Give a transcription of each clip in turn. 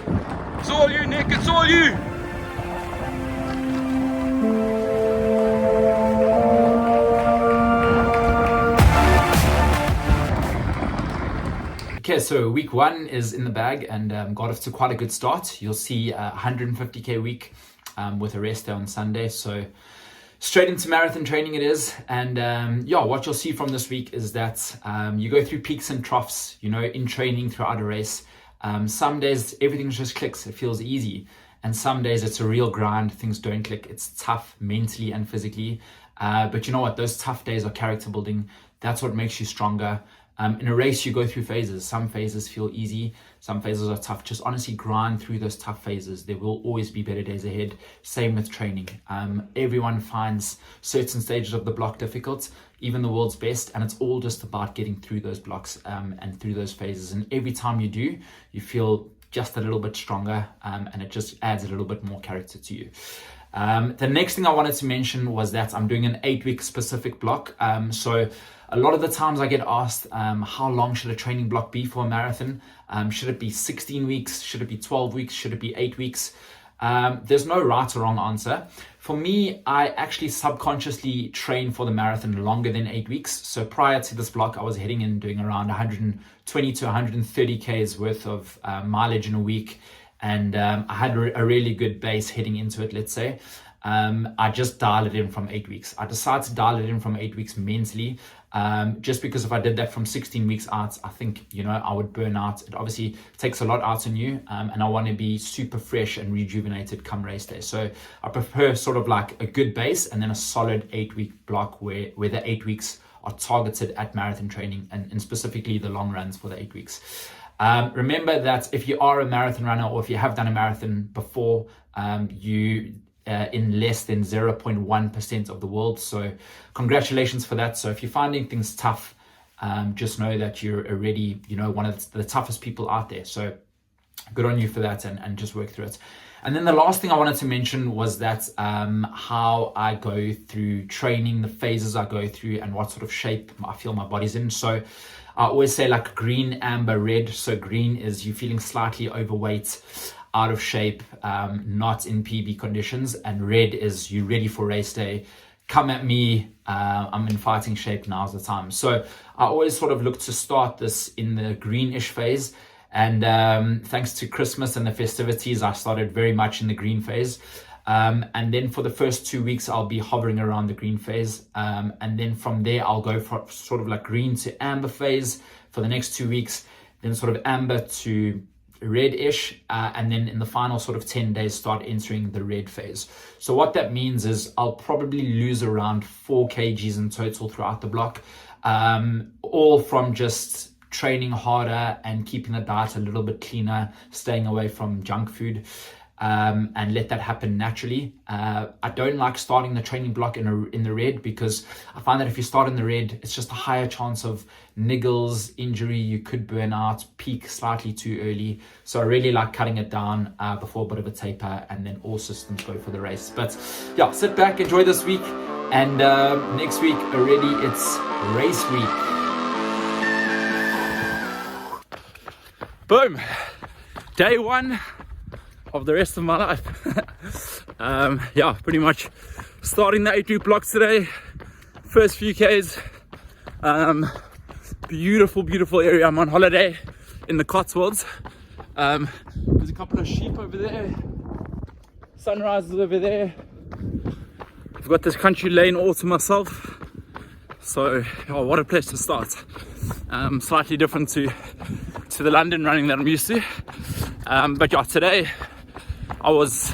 It's all you, Nick, it's all you. Okay, so week 1 is in the bag and got off to quite a good start. You'll see 150k week with a rest day on Sunday. So straight into marathon training it is. And yeah, what you'll see from this week is that you go through peaks and troughs, you know, in training throughout a race. Some days everything just clicks, it feels easy. And some days it's a real grind, things don't click. It's tough mentally and physically. But you know what, those tough days are character building. That's what makes you stronger. In a race, you go through phases. Some phases feel easy, some phases are tough. Just honestly grind through those tough phases. There will always be better days ahead. Same with training. Everyone finds certain stages of the block difficult, even the world's best, and it's all just about getting through those blocks and through those phases. And every time you do, you feel just a little bit stronger, and it just adds a little bit more character to you. The next thing I wanted to mention was that I'm doing an 8-week specific block. So a lot of the times I get asked, how long should a training block be for a marathon? Should it be 16 weeks? Should it be 12 weeks? Should it be 8 weeks? There's no right or wrong answer. For me, I actually subconsciously train for the marathon longer than 8 weeks. So prior to this block, I was heading in doing around 120 to 130 Ks worth of mileage in a week. And I had a really good base heading into it, let's say. I just dialed it in from 8 weeks. I decided to dial it in from 8 weeks mentally, just because if I did that from 16 weeks out, I think, you know, I would burn out. It obviously takes a lot out on you, and I want to be super fresh and rejuvenated come race day. So I prefer sort of like a good base and then a solid 8-week block where the 8 weeks are targeted at marathon training and specifically the long runs for the 8 weeks. Remember that if you are a marathon runner or if you have done a marathon before, you in less than 0.1% of the world. So congratulations for that. So if you're finding things tough, just know that you're already, you know, one of the toughest people out there. So good on you for that, and just work through it. And then the last thing I wanted to mention was that how I go through training, the phases I go through, and what sort of shape I feel my body's in. So I always say like green, amber, red. So green is you feeling slightly overweight, out of shape, not in PB conditions, and red is you ready for race day. Come at me, I'm in fighting shape, now's the time. So I always sort of look to start this in the greenish phase, and thanks to Christmas and the festivities, I started very much in the green phase. And then for the first 2 weeks, I'll be hovering around the green phase. And then from there, I'll go from sort of like green to amber phase for the next 2 weeks, then sort of amber to red-ish, and then in the final sort of 10 days start entering the red phase. So what that means is I'll probably lose around 4 kgs in total throughout the block, all from just training harder and keeping the diet a little bit cleaner, staying away from junk food, and let that happen naturally. I don't like starting the training block in the red, because I find that if you start in the red, it's just a higher chance of niggles, injury, you could burn out, peak slightly too early. So I really like cutting it down before a bit of a taper, and then all systems go for the race. But yeah, sit back, enjoy this week, and next week already it's race week. Boom, day 1 of the rest of my life. Yeah, pretty much starting the 8-week block today. First few Ks. Beautiful area. I'm on holiday in the Cotswolds. There's a couple of sheep over there. Sunrise is over there. I've got this country lane all to myself. So, oh, what a place to start. Slightly different to the London running that I'm used to. But yeah, today I was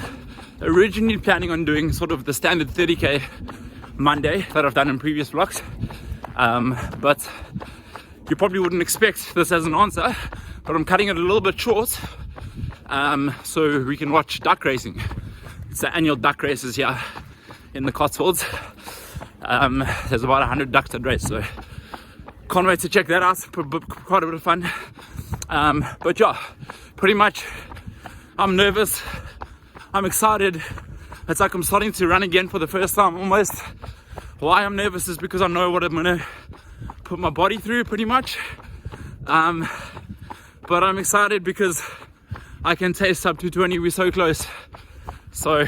originally planning on doing sort of the standard 30k Monday that I've done in previous vlogs, but you probably wouldn't expect this as an answer, but I'm cutting it a little bit short, so we can watch duck racing. It's the annual duck races here in the Cotswolds. There's about 100 ducks at race, so can't wait to check that out. Quite a bit of fun. But yeah, pretty much I'm nervous, I'm excited. It's like I'm starting to run again for the first time almost. Why I'm nervous is because I know what I'm gonna put my body through pretty much. But I'm excited because I can taste up to 20. We're so close. So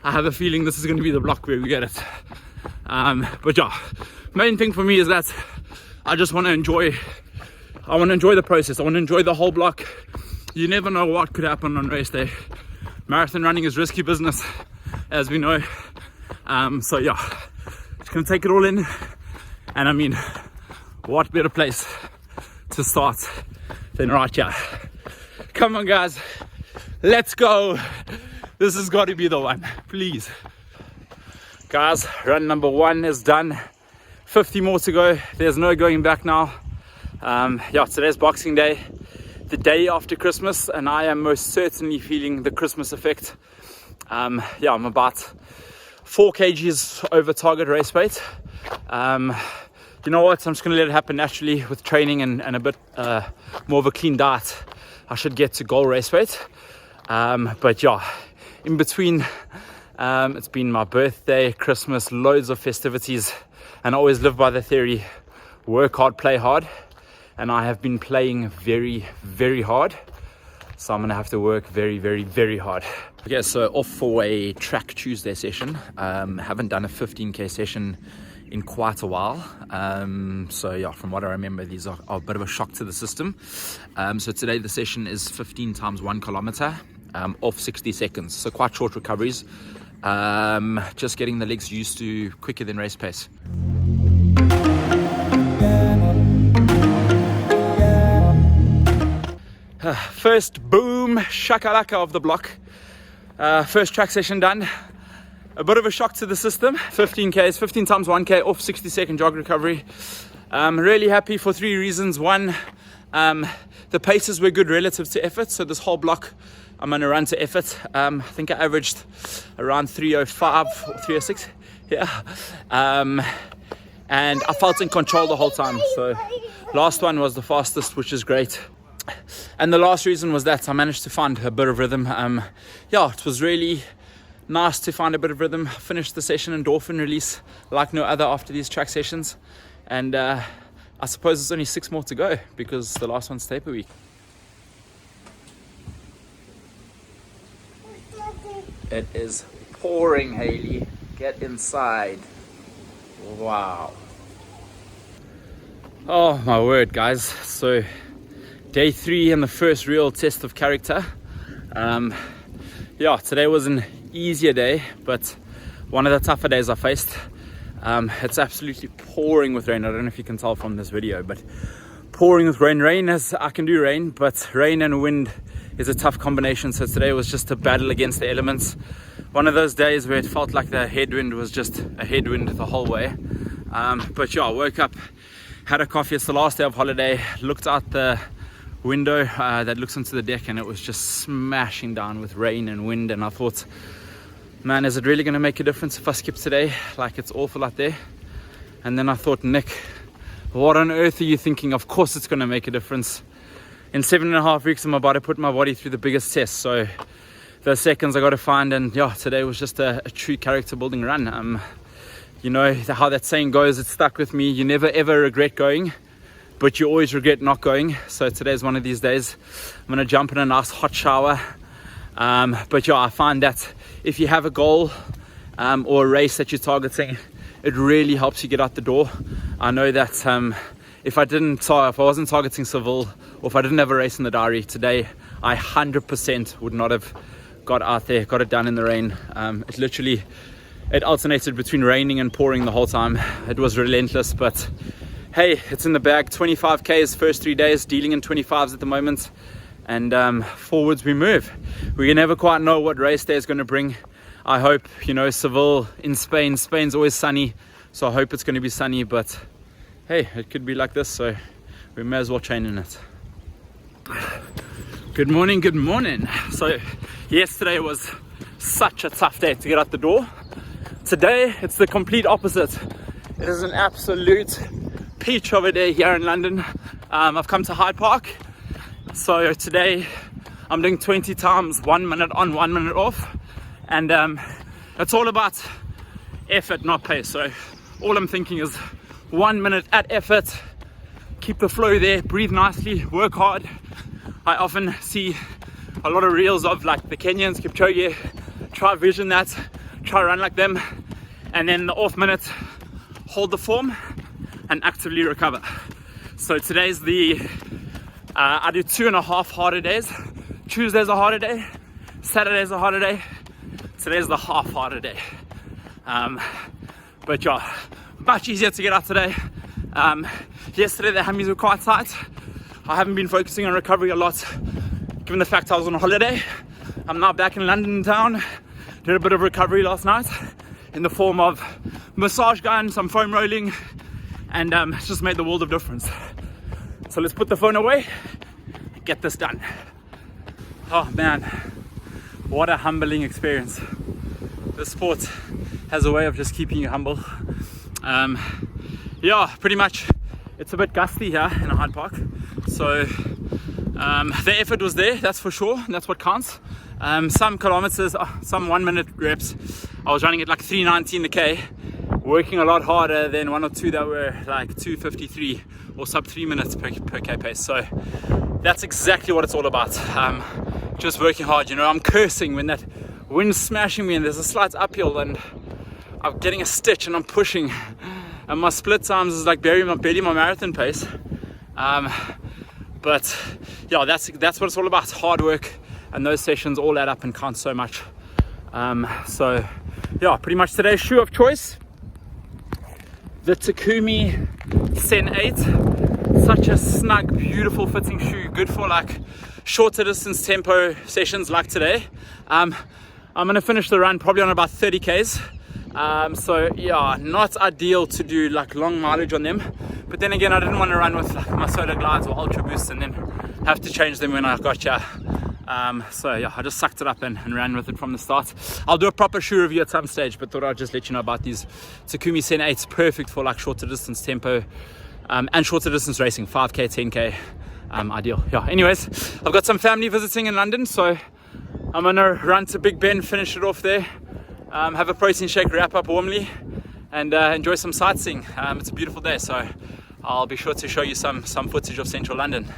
I have a feeling this is going to be the block where we get it. But yeah, main thing for me is that I just want to enjoy the process. I want to enjoy the whole block. You never know what could happen on race day. Marathon running is risky business, as we know. So yeah, just gonna take it all in. And I mean, what better place to start than right here? Come on guys, let's go. This has got to be the one, please. Guys, run number 1 is done. 50 more to go. There's no going back now. Yeah, today's Boxing Day, the day after Christmas, and I am most certainly feeling the Christmas effect. Yeah, I'm about 4 kgs over target race weight. You know what, I'm just going to let it happen naturally with training and a bit more of a clean diet. I should get to goal race weight. But yeah, in between, it's been my birthday, Christmas, loads of festivities, and I always live by the theory, work hard, play hard. And I have been playing very, very hard. So I'm gonna have to work very, very, very hard. Okay, so off for a track Tuesday session. Haven't done a 15k session in quite a while. So yeah, from what I remember, these are a bit of a shock to the system. So today the session is 15 times 1 kilometer, off 60 seconds. So quite short recoveries. Just getting the legs used to quicker than race pace. First boom shakalaka of the block. First track session done. A bit of a shock to the system. 15Ks, 15 times 1K off 60-second jog recovery. Really happy for 3 reasons. One, the paces were good relative to effort. So this whole block I'm going to run to effort. I think I averaged around 305 or 306. Yeah. And I felt in control the whole time. So last one was the fastest, which is great. And the last reason was that I managed to find a bit of rhythm. Yeah, it was really nice to find a bit of rhythm. Finished the session, endorphin release like no other after these track sessions. And I suppose there's only 6 more to go because the last one's taper week. It is pouring, Haley. Get inside. Wow. Oh my word, guys. So day 3 and the first real test of character. Yeah, today was an easier day, but one of the tougher days I faced. It's absolutely pouring with rain. I don't know if you can tell from this video, but pouring with rain. Rain, as I can do rain, but rain and wind is a tough combination. So today was just a battle against the elements. One of those days where it felt like the headwind was just a headwind the whole way. But yeah, I woke up, had a coffee. It's the last day of holiday. Looked out the window that looks into the deck, and it was just smashing down with rain and wind. And I thought, man, is it really going to make a difference if I skip today? Like, it's awful out there. And then I thought, Nick, what on earth are you thinking? Of course it's going to make a difference. In 7.5 weeks I'm about to put my body through the biggest test, so those seconds I got to find. And yeah, today was just a true character building run. You know how that saying goes, it stuck with me. You never ever regret going, but you always regret not going. So today's one of these days. I'm going to jump in a nice hot shower. But yeah, I find that if you have a goal or a race that you're targeting, it really helps you get out the door. I know that if I wasn't targeting Seville, or if I didn't have a race in the diary today, I 100% would not have got out there, got it done in the rain. It alternated between raining and pouring the whole time. It was relentless, but hey, it's in the bag. 25Ks first 3 days, dealing in 25s at the moment, and forwards we move. We never quite know what race day is going to bring. I hope, Seville in Spain. Spain's always sunny, so I hope it's going to be sunny, but hey, it could be like this, so we may as well train in it. Good morning, good morning. So yesterday was such a tough day to get out the door. Today, it's the complete opposite. It is an absolute peach of a day here in London. I've come to Hyde Park. So today, I'm doing 20 times, 1 minute on, 1 minute off. And it's all about effort, not pace. So all I'm thinking is 1 minute at effort, keep the flow there, breathe nicely, work hard. I often see a lot of reels of like the Kenyans, Kipchoge, try vision that, try run like them, and then the off minute, hold the form and actively recover. So today's the, I do 2.5 harder days. Tuesday's a harder day, Saturday's a harder day, today's the half harder day. But yeah, much easier to get out today. Yesterday the hammies were quite tight. I haven't been focusing on recovery a lot, given the fact I was on holiday. I'm now back in London town. Did a bit of recovery last night in the form of massage gun, some foam rolling, and it's just made the world of difference. So let's put the phone away and get this done. Oh man, what a humbling experience. This sport has a way of just keeping you humble. Yeah, pretty much it's a bit gusty here in Hyde Park. So the effort was there, that's for sure, and that's what counts. Some kilometers, some 1 minute reps, I was running at like 3:19 a K, working a lot harder than 1 or 2 that were like 2:53 or sub 3 minutes per K pace. So that's exactly what it's all about. Just working hard, you know. I'm cursing when that wind's smashing me and there's a slight uphill and I'm getting a stitch and I'm pushing, and my split times is like barely my marathon pace. But yeah, that's what it's all about. Hard work, and those sessions all add up and count so much. So yeah, pretty much today's shoe of choice, the Takumi Sen 8. Such a snug, beautiful fitting shoe, good for like shorter distance tempo sessions like today. I'm gonna finish the run probably on about 30 Ks. So yeah, not ideal to do like long mileage on them, but then again I didn't want to run with like my solar glides or ultra boosts and then have to change them when I got here. So yeah, I just sucked it up and ran with it from the start. I'll do a proper shoe review at some stage, but thought I'd just let you know about these Takumi Sen 8s. Perfect for like shorter distance tempo and shorter distance racing, 5K, 10K, ideal. Yeah, anyways, I've got some family visiting in London, so I'm gonna run to Big Ben, finish it off there, have a protein shake, wrap up warmly, and enjoy some sightseeing. It's a beautiful day, so I'll be sure to show you some footage of central London.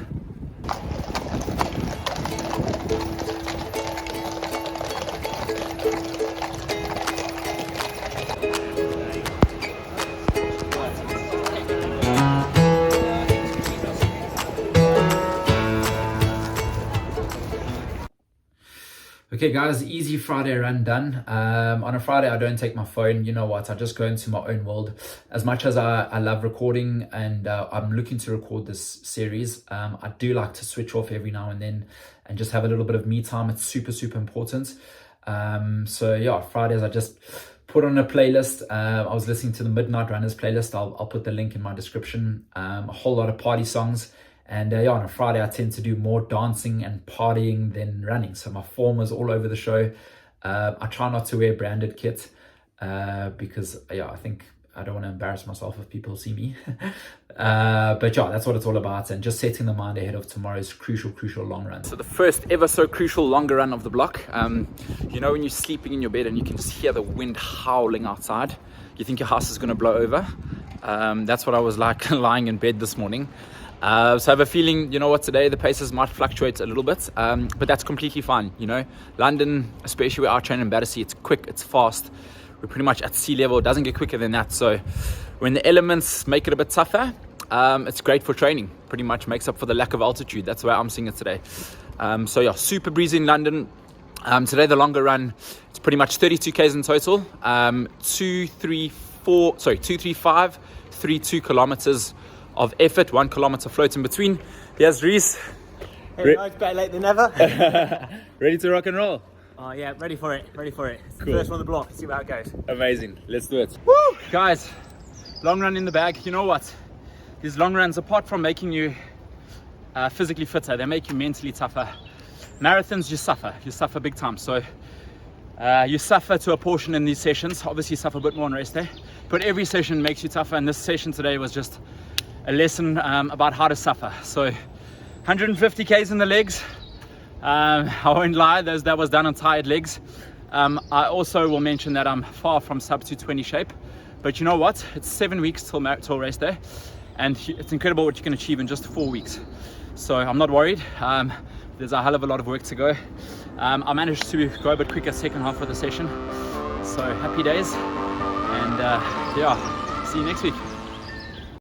Okay guys, easy Friday run done. On a Friday I don't take my phone. You know what, I just go into my own world. As much as I love recording and I'm looking to record this series, I do like to switch off every now and then and just have a little bit of me time. It's super important. So yeah, Fridays I just put on a playlist. I was listening to the Midnight Runners playlist. I'll put the link in my description. A whole lot of party songs. And yeah, on a Friday, I tend to do more dancing and partying than running. So my form is all over the show. I try not to wear branded kit because yeah, I think I don't want to embarrass myself if people see me. But yeah, that's what it's all about. And just setting the mind ahead of tomorrow's crucial long run. So the first ever so crucial longer run of the block. You know when you're sleeping in your bed and you can just hear the wind howling outside, you think your house is going to blow over. That's what I was like lying in bed this morning. So I have a feeling, you know what, today the paces might fluctuate a little bit, but that's completely fine. You know, London, especially where I train in Battersea, it's quick, it's fast. We're pretty much at sea level. It doesn't get quicker than that. So when the elements make it a bit tougher, it's great for training. Pretty much makes up for the lack of altitude. That's why I'm seeing it today. So yeah, super breezy in London. Today the longer run, it's pretty much 32 Ks in total. 235, 32 kilometers of effort, 1 kilometer float in between. Here's Reese. Hey guys, better late than never. Ready to rock and roll? Oh yeah, ready for it. It's Cool. the first one on the block. Let's see how it goes. Amazing. Let's do it. Woo! Guys, long run in the bag. You know what? These long runs, apart from making you physically fitter, they make you mentally tougher. Marathons, you suffer big time. So you suffer to a portion in these sessions. Obviously you suffer a bit more on race day, but every session makes you tougher, and this session today was just a lesson about how to suffer. So 150 Ks in the legs. I won't lie, that was done on tired legs. I also will mention that I'm far from sub 220 shape, but you know what, it's 7 weeks till race day, and it's incredible what you can achieve in just 4 weeks. So I'm not worried. there's a hell of a lot of work to go. I managed to go a bit quicker second half of the session, so happy days, and yeah, see you next week.